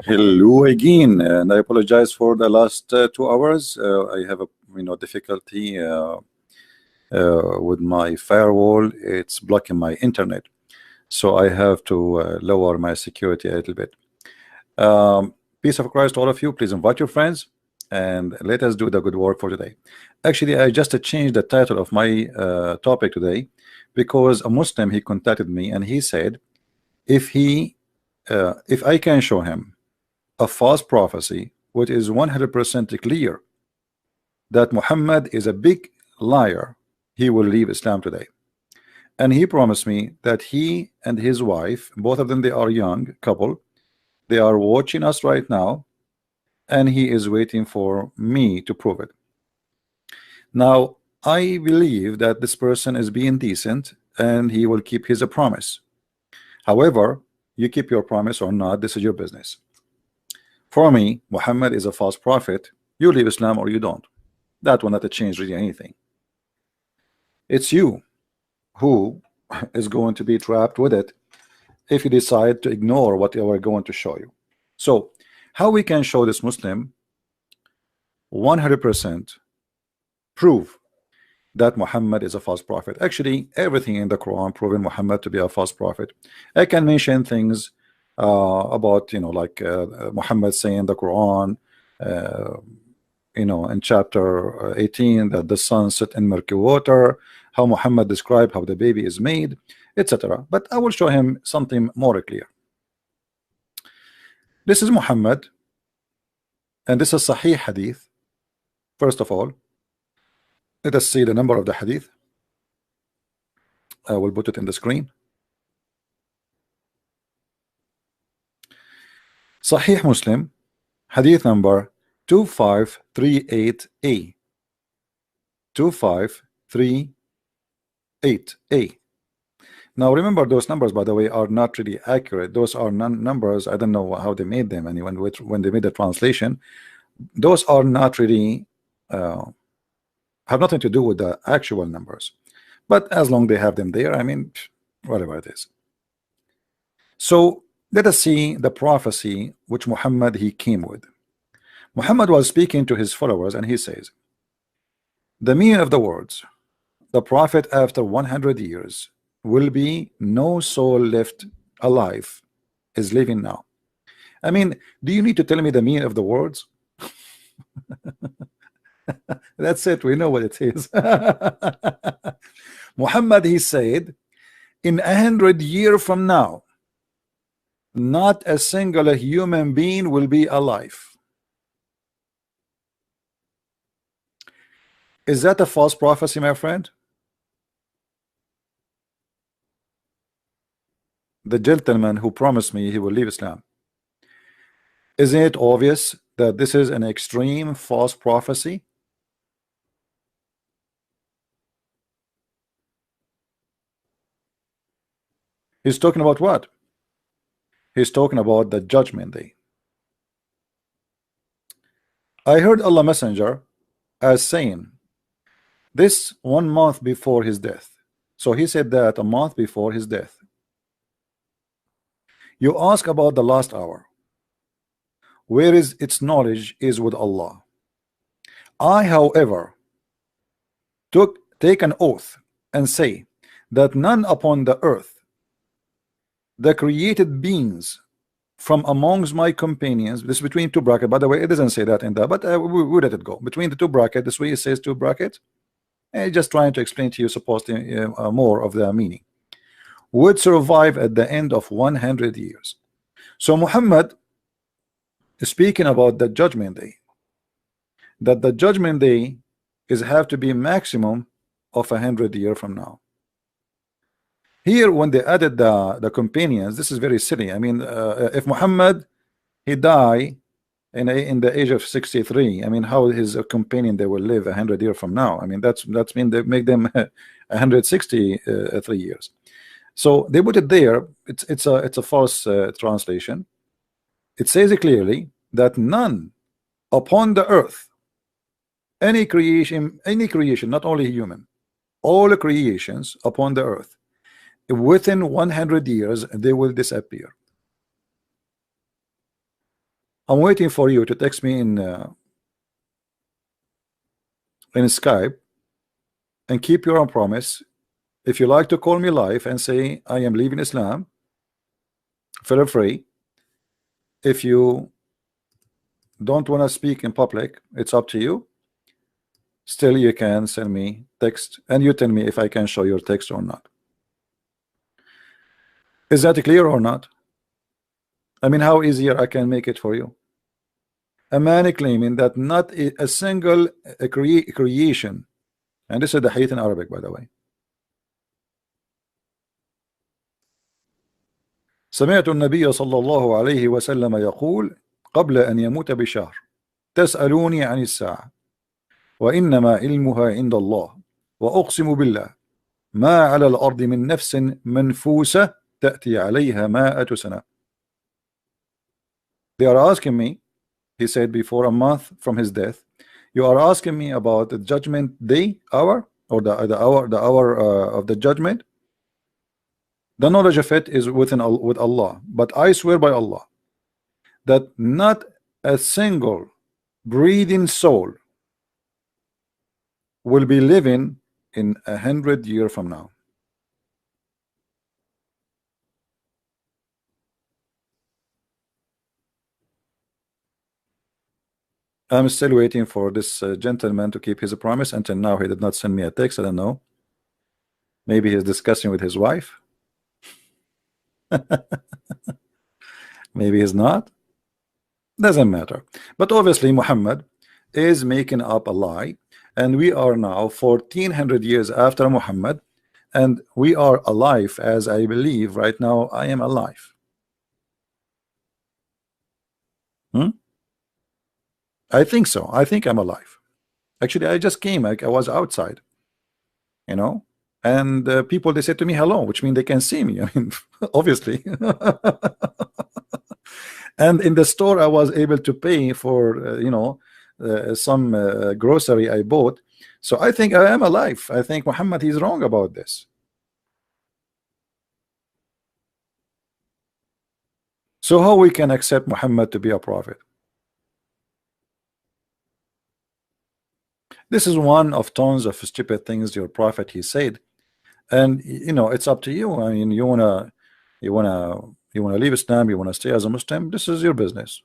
Hello again, and I apologize for the last 2 hours. I have a difficulty with my firewall. It's blocking my internet, so I have to lower my security a little bit. Peace of Christ to all of you. Please invite your friends and let us do the good work for today. Actually, I just changed the title of my topic today because a Muslim, he contacted me and he said if I can show him a false prophecy which is 100% clear that Muhammad is a big liar, he will leave Islam today. And he promised me that he and his wife, both of them, they are young couple, they are watching us right now, and he is waiting for me to prove it. Now I believe that this person is being decent and he will keep his promise. However, you keep your promise or not, this is your business. For me, Muhammad is a false prophet. You leave Islam or you don't. That will not change really anything. It's you who is going to be trapped with it if you decide to ignore what we're going to show you. So how we can show this Muslim 100% prove that Muhammad is a false prophet? Actually, everything in the Quran proving Muhammad to be a false prophet. I can mention things about like Muhammad saying in the Quran in chapter 18 that the sun set in murky water, how Muhammad described how the baby is made, etc. But I will show him something more clear. This is Muhammad, and this is Sahih Hadith. First of all, let us see the number of the Hadith. I will put it in the screen. Sahih Muslim, Hadith number 2538A. 2538A. Now remember, those numbers, by the way, are not really accurate. Those are numbers. I don't know how they made them, and when they made the translation, those are not really have nothing to do with the actual numbers. But as long they have them there, I mean, whatever it is. So let us see the prophecy which Muhammad he came with. Muhammad was speaking to his followers and he says, the meaning of the words, the prophet after 100 years will be no soul left alive is living now. I mean, do you need to tell me the meaning of the words? That's it, we know what it is. Muhammad he said, in 100 years from now, not a single human being will be alive. Is that a false prophecy, my friend? The gentleman who promised me he will leave Islam. Isn't it obvious that this is an extreme false prophecy? He's talking about what? He's talking about the judgment day. I heard Allah Messenger as saying this 1 month before his death. So he said that a month before his death. You ask about the last hour. Where is its knowledge is with Allah. I, however, take an oath and say that none upon the earth, the created beings from amongst my companions, this is between two brackets, by the way, it doesn't say that in there, but we let it go. Between the two brackets, this way it says two brackets. And just trying to explain to you supposedly more of the meaning. Would survive at the end of 100 years. So Muhammad is speaking about the judgment day. That the judgment day is have to be maximum of 100 years from now. Here, when they added the companions, this is very silly. I mean, if Muhammad he die in the age of 63, I mean, how his companion they will live 100 years from now? I mean, that's mean they make them 163 years. So they put it there. It's a false translation. It says it clearly that none upon the earth, any creation, not only human, all creations upon the earth, within 100 years they will disappear. I'm waiting for you to text me in Skype and keep your own promise. If you like to call me live and say I am leaving Islam, feel free. If you don't want to speak in public, it's up to you. Still, you can send me text and you tell me if I can show your text or not. Is that clear or not? I mean, how easier I can make it for you? A man claiming that not a single creation, and this is the hadith in Arabic, by the way. سمعت النبي صلى الله عليه وسلم يقول قبل أن يموت بشهر تسألوني عن الساعة وإنما علمها عند الله وأقسم بالله ما على الأرض من نفس منفوسة تأتي عليها 100 سنة. They are asking me, he said before a month from his death, you are asking me about the judgment day hour, or the hour of the judgment. The knowledge of it is with Allah, but I swear by Allah that not a single breathing soul will be living in 100 years from now. I'm still waiting for this gentleman to keep his promise. Until now, he did not send me a text. I don't know. Maybe he's discussing with his wife. Maybe he's not. Doesn't matter. But obviously, Muhammad is making up a lie, and we are now 1400 years after Muhammad, and we are alive as I believe right now. I am alive. I think so. I think I'm alive. Actually, I just came. I was outside, you know, and people, they said to me hello, which means they can see me. I mean, obviously. And in the store, I was able to pay for some grocery I bought. So I think I am alive. I think Muhammad is wrong about this. So how we can accept Muhammad to be a prophet? This is one of tons of stupid things your prophet he said, and it's up to you. I mean, you wanna leave Islam, you wanna stay as a Muslim, this is your business.